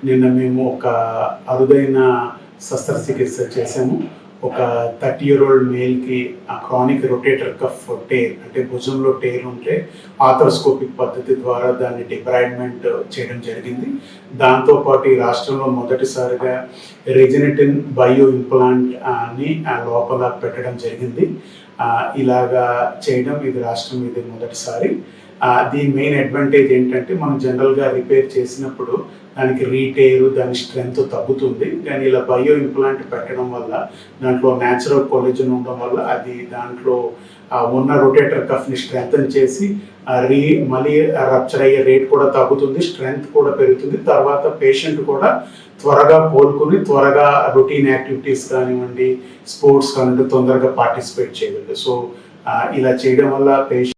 నిన్న మేము ఒక అరుదైన శస్త్రచికిత్స చేసాము. ఒక 30-year-old మేల్కి క్రానిక్ రొటేటర్ కఫ్ టేర్ అంటే భుజంలో టేర్ ఉంటే ఆర్థరోస్కోపిక్ పద్ధతి ద్వారా దాన్ని డిబ్రాయిడ్మెంట్ చేయడం జరిగింది. దాంతోపాటు ఈ రాష్ట్రంలో మొదటిసారిగా రెజినెటిన్ బయో ఇంప్లాంట్ అని లోపల పెట్టడం జరిగింది. ఇలాగా చేయడం ఇది రాష్ట్రం ఇది మొదటిసారి. దీని మెయిన్ అడ్వాంటేజ్ ఏంటంటే మనం జనరల్గా రిపేర్ చేసినప్పుడు దానికి రీటేరు దాని స్ట్రెంగ్త్ తగ్గుతుంది. కానీ ఇలా బయో ఇంప్లాంట్ పెట్టడం వల్ల దాంట్లో న్యాచురల్ కొలెజన్ ఉండడం వల్ల అది దాంట్లో ఉన్న రొటేటర్ కఫ్ని స్ట్రెంగ్తన్ చేసి మళ్ళీ రప్చర్ అయ్యే రేట్ కూడా తగ్గుతుంది, స్ట్రెంగ్త్ కూడా పెరుగుతుంది. తర్వాత పేషెంట్ కూడా త్వరగా కోలుకుని త్వరగా రొటీన్ యాక్టివిటీస్ కానివ్వండి, స్పోర్ట్స్ కానివ్వండి తొందరగా పార్టిసిపేట్ చేయగలరు. సో ఇలా చేయడం వల్ల పేషెంట్